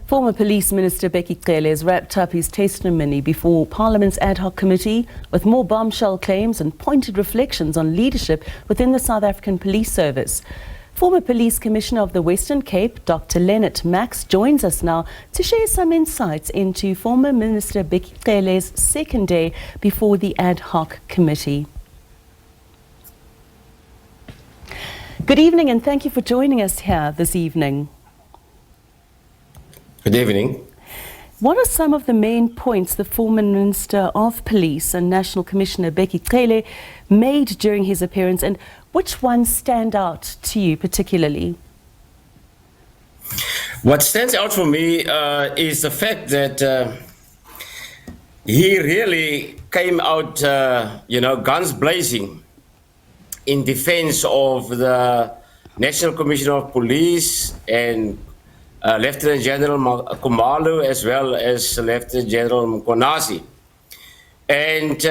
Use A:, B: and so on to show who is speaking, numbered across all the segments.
A: Former Police Minister Bheki Cele has wrapped up his testimony before Parliament's Ad Hoc Committee with more bombshell claims and pointed reflections on leadership within the South African Police Service. Former Police Commissioner of the Western Cape, Dr. Lennit Max, joins us now to share some insights into former Minister Bheki Cele's second day before the Ad Hoc Committee. Good evening and thank you for joining us here this evening.
B: Good evening.
A: What are some of the main points the former Minister of Police and National Commissioner Bheki Cele made during his appearance, and which ones stand out to you particularly?
B: What stands out for me is the fact that he really came out, guns blazing in defense of the National Commissioner of Police and Lieutenant General Khumalo, as well as Lieutenant General Mkonazi. And,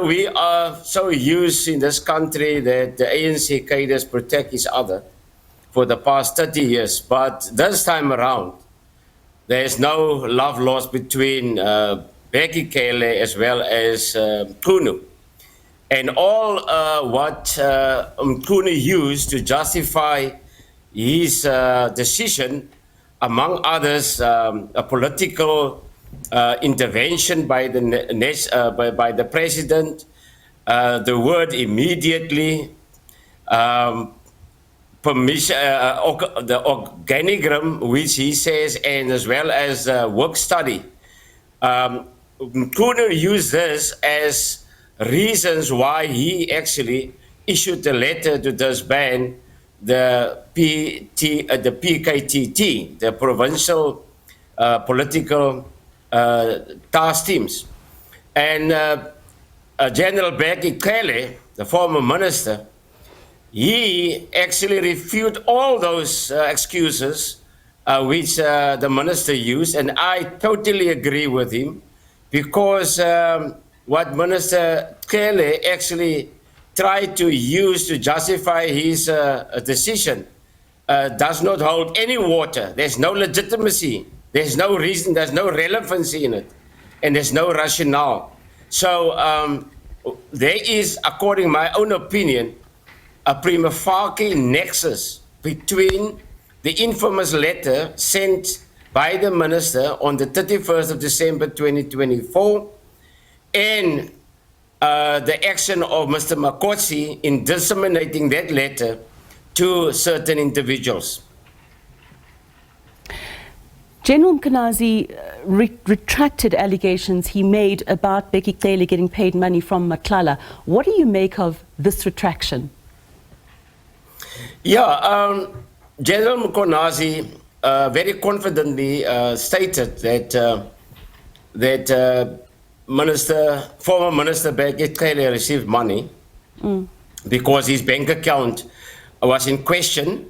B: we are so used in this country that the ANC cadres protect each other for the past 30 years. But this time around, there is no love lost between Bheki Cele as well as Mkhunu. And all what Mkhunu used to justify his decision, among others, a political intervention by the president, the word immediately, permission, the organigram, which he says, and as well as work study. Mkhunu used this as reasons why he actually issued a letter to disband the PKTT, the Provincial Political Task Teams. And General Bheki Cele, the former minister, he actually refuted all those excuses which the minister used, and I totally agree with him, because what Minister Cele actually tried to use to justify his decision does not hold any water. There's no legitimacy. There's no reason. There's no relevancy in it. And there's no rationale. So there is, according to my own opinion, a prima facie nexus between the infamous letter sent by the minister on the 31st of December 2024 and the action of Mr. Makotsi in disseminating that letter to certain individuals.
A: General Mkonazi retracted allegations he made about Bheki Cele getting paid money from Matlala. What do you make of this retraction?
B: Yeah, General Mkonazi very confidently stated that former Minister Bheki Cele received money because his bank account was in question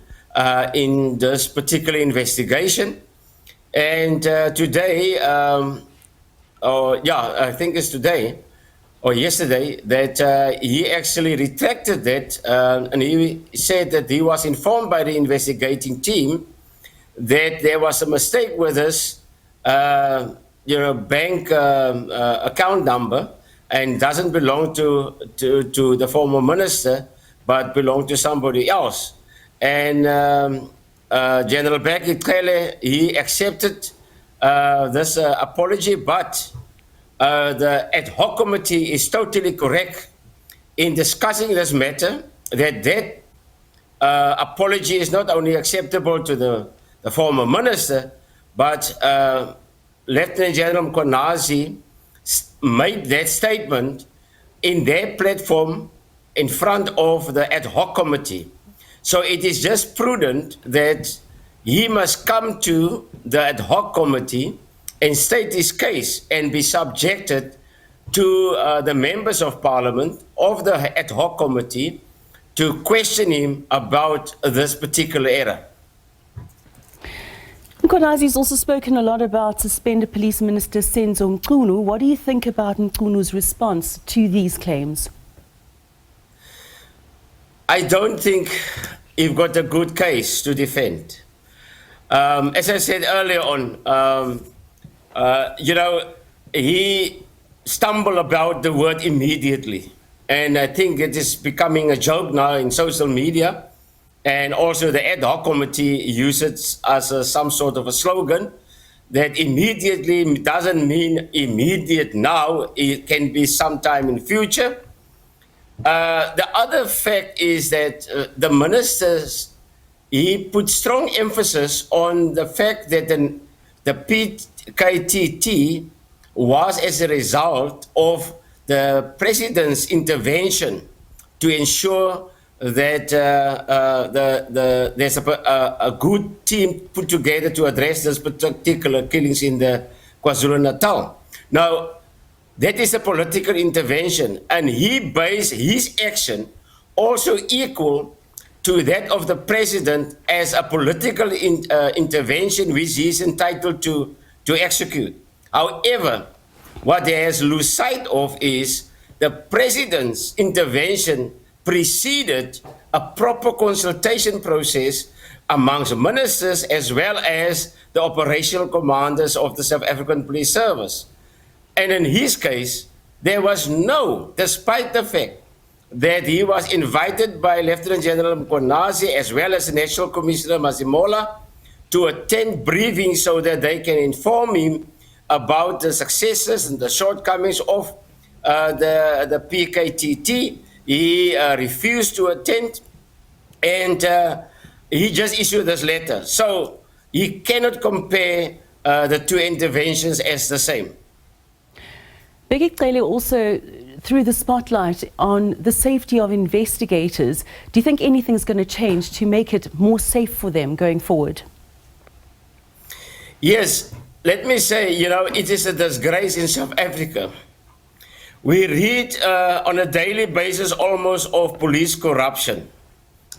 B: in this particular investigation. And today, I think it's today or yesterday, that he actually retracted that, and he said that he was informed by the investigating team that there was a mistake with his bank account number, and doesn't belong to the former minister, but belong to somebody else. And General Bheki Cele, he accepted this apology, but the Ad Hoc Committee is totally correct in discussing this matter, that apology is not only acceptable to the former minister, but Lieutenant General Mkonazi made that statement in their platform in front of the Ad Hoc Committee. So it is just prudent that he must come to the Ad Hoc Committee and state his case and be subjected to the members of Parliament of the Ad Hoc Committee to question him about this particular error.
A: Mkonazi's also spoken a lot about suspended Police Minister Senzo Mkhunu. What do you think about Mkhunu's response to these claims?
B: I don't think you've got a good case to defend. As I said earlier on, he stumbled about the word immediately. And I think it is becoming a joke now in social media. And also the Ad Hoc Committee uses it as some sort of a slogan that immediately doesn't mean immediate now. It can be sometime in future. The other fact is that the ministers, he put strong emphasis on the fact that the PKTT was as a result of the president's intervention to ensure that there's a good team put together to address this particular killings in the KwaZulu-Natal. Now, that is a political intervention, and he based his action also equal to that of the president as a political intervention which he is entitled to execute. However, what he has lost sight of is the president's intervention preceded a proper consultation process amongst ministers as well as the operational commanders of the South African Police Service. And in his case, there was no, despite the fact that he was invited by Lieutenant General Mkonazi as well as the National Commissioner Mazimola to attend briefings so that they can inform him about the successes and the shortcomings of the PKTT. He refused to attend, and he just issued this letter. So he cannot compare the two interventions as the same.
A: Bheki Cele also threw the spotlight on the safety of investigators. Do you think anything's going to change to make it more safe for them going forward?
B: Yes, let me say, it is a disgrace in South Africa. We read on a daily basis almost of police corruption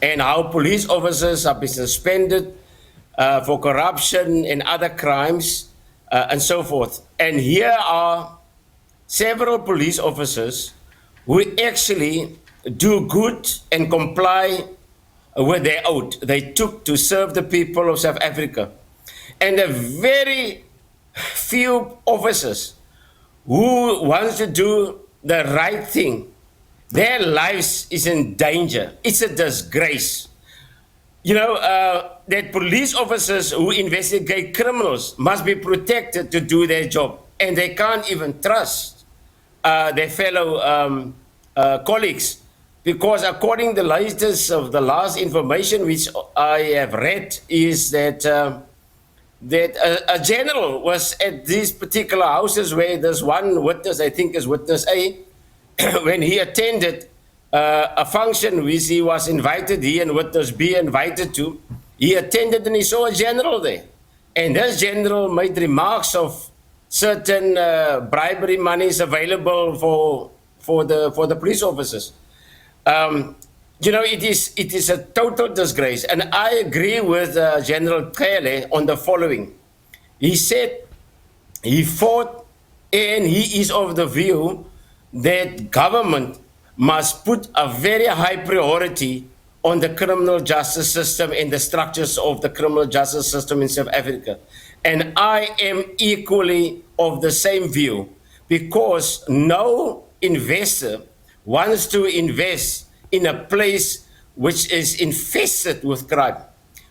B: and how police officers have been suspended for corruption and other crimes and so forth. And here are several police officers who actually do good and comply with their oath they took to serve the people of South Africa. And a very few officers who want to do the right thing, their lives is in danger. It's a disgrace. That police officers who investigate criminals must be protected to do their job, and they can't even trust their fellow colleagues, because according to the latest of the last information which I have read is that a general was at these particular houses where there's one witness, I think is witness A, when he attended a function which he was invited, he and witness B invited to, he attended and he saw a general there. And this general made remarks of certain bribery monies available for the police officers. It is a total disgrace, and I agree with General Cele on the following. He said he fought, and he is of the view that government must put a very high priority on the criminal justice system and the structures of the criminal justice system in South Africa. And I am equally of the same view, because no investor wants to invest in a place which is infested with crime.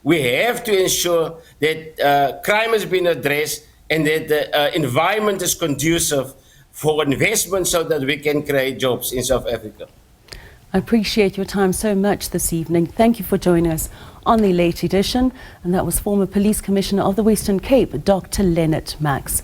B: We have to ensure that crime has been addressed and that the environment is conducive for investment so that we can create jobs in South Africa.
A: I appreciate your time so much this evening. Thank you for joining us on the Late Edition. And that was former Police Commissioner of the Western Cape, Dr. Lennit Max.